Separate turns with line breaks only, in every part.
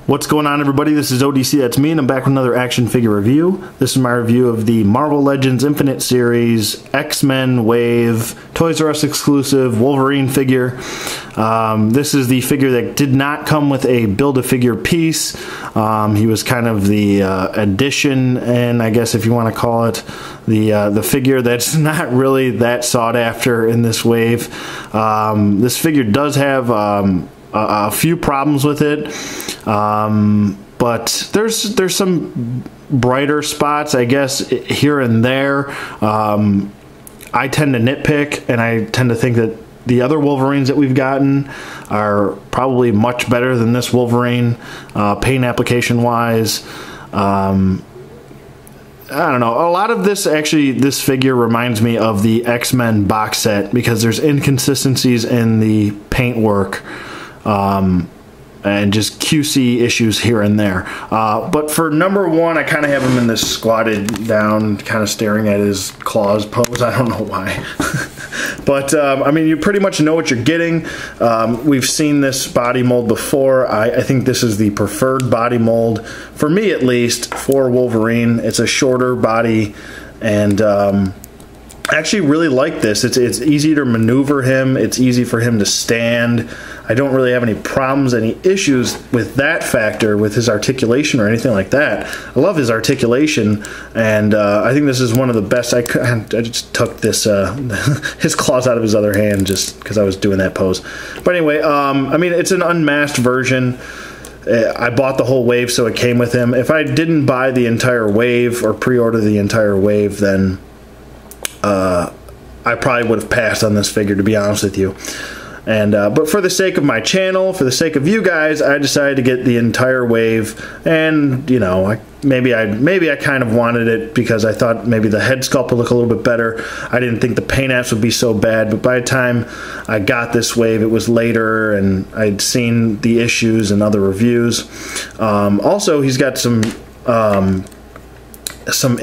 What's going on, everybody? This is ODC, that's me, and I'm back with another action figure review. This is my review of the Marvel Legends Infinite Series X-Men Wave Toys R Us exclusive Wolverine figure. This is the figure that did not come with a Build-A-Figure piece. He was kind of the addition, and I guess if you want to call it the figure that's not really that sought after in this wave. This figure does have a few problems with it, but there's some brighter spots, I guess, here and there. I tend to nitpick, and I tend to think that the other Wolverines that we've gotten are probably much better than this Wolverine, paint application wise. I don't know. A lot of this, actually, this figure reminds me of the X-Men box set because there's inconsistencies in the paint work. And just QC issues here and there. But for number one, I kind of have him in this squatted down, kind of staring at his claws pose. I don't know why. But, I mean, you pretty much know what you're getting. We've seen this body mold before. I think this is the preferred body mold, for me at least, for Wolverine. It's a shorter body, and I actually really like this. It's easy to maneuver him. It's easy for him to stand. I don't really have any problems, any issues with that factor, with his articulation or anything like that. I love his articulation, and I think this is one of the best. I just took this his claws out of his other hand just because I was doing that pose. But anyway, I mean, it's an unmasked version. I bought the whole wave, so it came with him. If I didn't buy the entire wave or pre-order the entire wave, then I probably would have passed on this figure, to be honest with you. And but for the sake of my channel, for the sake of you guys, I decided to get the entire wave. And you know, maybe I kind of wanted it because I thought maybe the head sculpt would look a little bit better. I didn't think the paint apps would be so bad. But by the time I got this wave, it was later, and I'd seen the issues and other reviews. Also, he's got some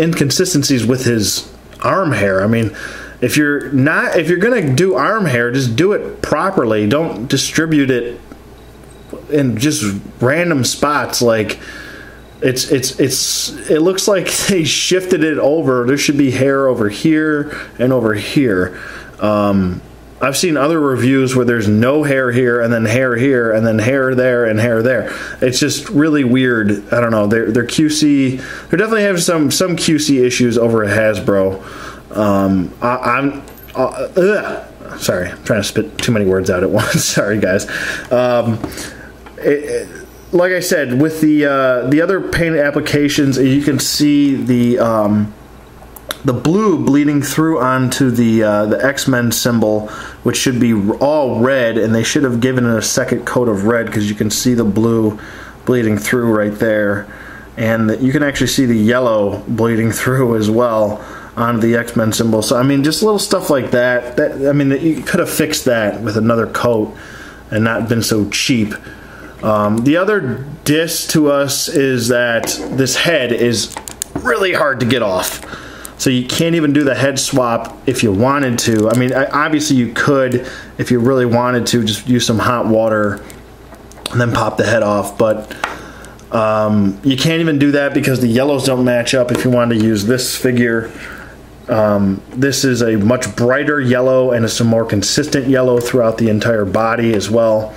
inconsistencies with his arm hair. I mean, if you're gonna do arm hair, just do it properly. Don't distribute it in just random spots. Like it looks like they shifted it over. There should be hair over here and over here. I've seen other reviews where there's no hair here and then hair here and then hair there and hair there. It's just really weird. I don't know. They're QC. They definitely have some QC issues over at Hasbro. Sorry, I'm trying to spit too many words out at once. Sorry, guys. Like I said, with the other paint applications, you can see the blue bleeding through onto the X-Men symbol, which should be all red, and they should have given it a second coat of red because you can see the blue bleeding through right there, and you can actually see the yellow bleeding through as well on the X-Men symbol. So I mean, just little stuff like that. I mean, you could have fixed that with another coat and not been so cheap. The other diss to us is that this head is really hard to get off. So you can't even do the head swap if you wanted to. I mean, obviously you could if you really wanted to, just use some hot water and then pop the head off, but you can't even do that because the yellows don't match up if you wanted to use this figure. This is a much brighter yellow, and it's a more consistent yellow throughout the entire body as well.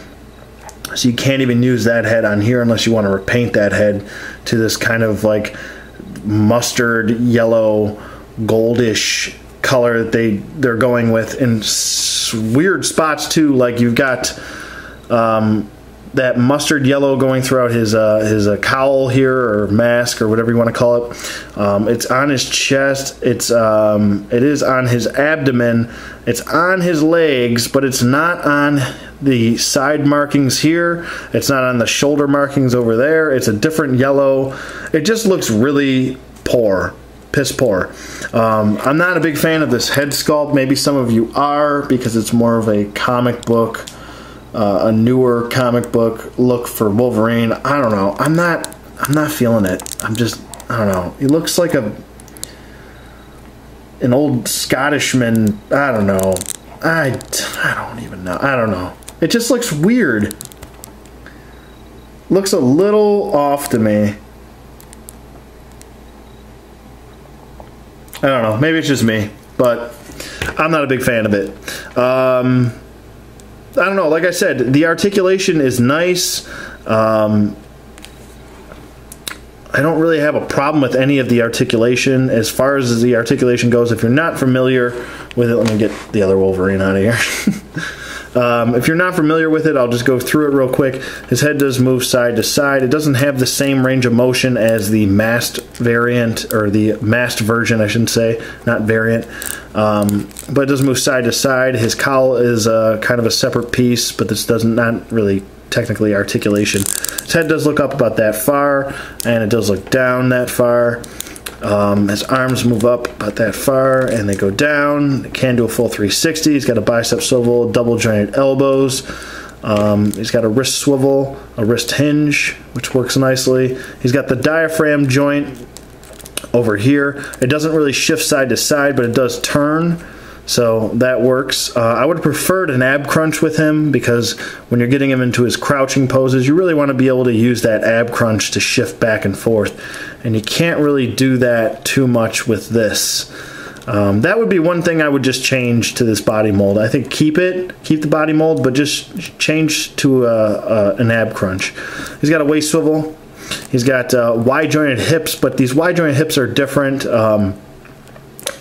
So you can't even use that head on here unless you want to repaint that head to this kind of like mustard yellow goldish color that they're going with in weird spots too. Like you've got that mustard yellow going throughout his cowl here, or mask, or whatever you want to call it. It's on his chest. It is on his abdomen. It's on his legs, but it's not on the side markings here. It's not on the shoulder markings over there. It's a different yellow. It just looks really poor. Piss poor. I'm not a big fan of this head sculpt. Maybe some of you are, because it's more of a comic book, a newer comic book look for Wolverine. I don't know. I'm not feeling it. I don't know. He looks like an old Scottishman. I don't know. I don't even know. I don't know. It just looks weird. looks a little off to me. I don't know, maybe it's just me, but I'm not a big fan of it. I don't know, like I said, the articulation is nice. I don't really have a problem with any of the articulation. As far as the articulation goes, if you're not familiar with it, let me get the other Wolverine out of here. If you're not familiar with it, I'll just go through it real quick. His head does move side to side. It doesn't have the same range of motion as the masked variant, or the masked version, I shouldn't say, not variant. But it does move side to side. His cowl is kind of a separate piece, but this doesn't, not really technically articulation. His head does look up about that far, and it does look down that far. His arms move up about that far, and they go down. It can do a full 360. He's got a bicep swivel, double jointed elbows. He's got a wrist swivel, a wrist hinge, which works nicely. He's got the diaphragm joint over here. It doesn't really shift side to side, but it does turn. So that works. I would have preferred an ab crunch with him, because when you're getting him into his crouching poses, you really want to be able to use that ab crunch to shift back and forth. And you can't really do that too much with this. That would be one thing I would just change to this body mold. I think keep the body mold, but just change to an ab crunch. He's got a waist swivel. He's got wide jointed hips, but these wide jointed hips are different.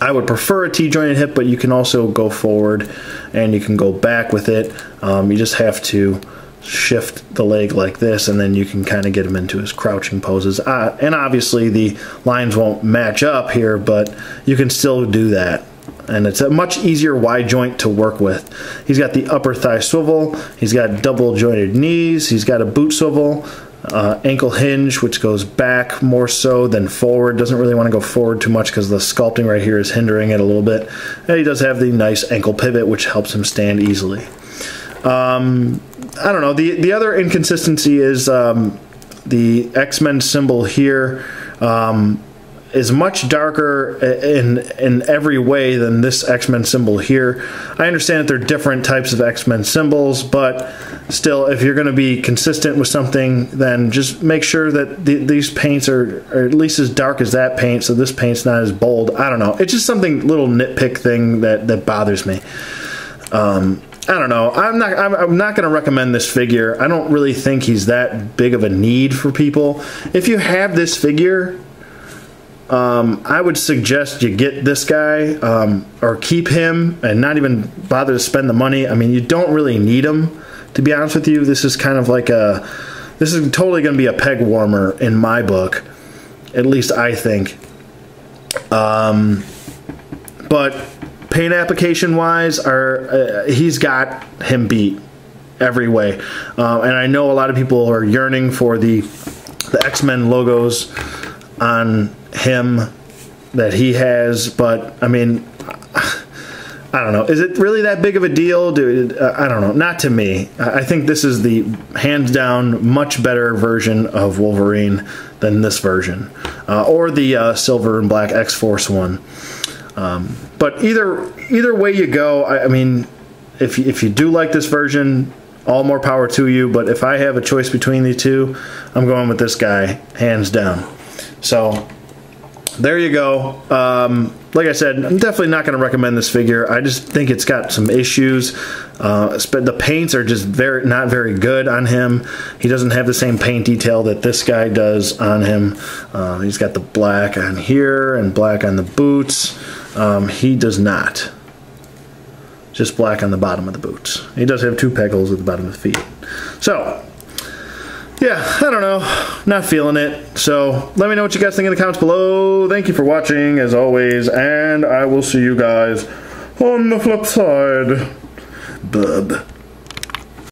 I would prefer a T-jointed hip, but you can also go forward and you can go back with it. You just have to shift the leg like this, and then you can kind of get him into his crouching poses. And obviously the lines won't match up here, but you can still do that. And it's a much easier wide joint to work with. He's got the upper thigh swivel. He's got double jointed knees. He's got a boot swivel. Ankle hinge, which goes back more so than forward. Doesn't really want to go forward too much because the sculpting right here is hindering it a little bit. And he does have the nice ankle pivot, which helps him stand easily. I don't know. The other inconsistency is the X-Men symbol here is much darker in every way than this X-Men symbol here. I understand that they're different types of X-Men symbols, but still, if you're going to be consistent with something, then just make sure that these paints are at least as dark as that paint, so this paint's not as bold. I don't know. It's just something, little nitpick thing that bothers me. I don't know. I'm not going to recommend this figure. I don't really think he's that big of a need for people. If you have this figure, I would suggest you get this guy, or keep him and not even bother to spend the money. I mean, you don't really need him, to be honest with you. This is kind of like this is totally going to be a peg warmer in my book, at least I think. But paint application wise, he's got him beat every way. And I know a lot of people are yearning for the X-Men logos on him that he has, but I mean, I don't know. Is it really that big of a deal? I don't know. Not to me. I think this is the hands down much better version of Wolverine than this version, or the silver and black X-Force one. But either way you go, I mean, if you do like this version, all more power to you. But if I have a choice between the two, I'm going with this guy, hands down. So there you go. Like I said, I'm definitely not going to recommend this figure. I just think it's got some issues. The paints are just not very good on him. He doesn't have the same paint detail that this guy does on him. He's got the black on here and black on the boots. He does not. Just black on the bottom of the boots. He does have two peg holes at the bottom of the feet. So, yeah, I don't know. Not feeling it. So, let me know what you guys think in the comments below. Thank you for watching, as always, and I will see you guys on the flip side. Bub.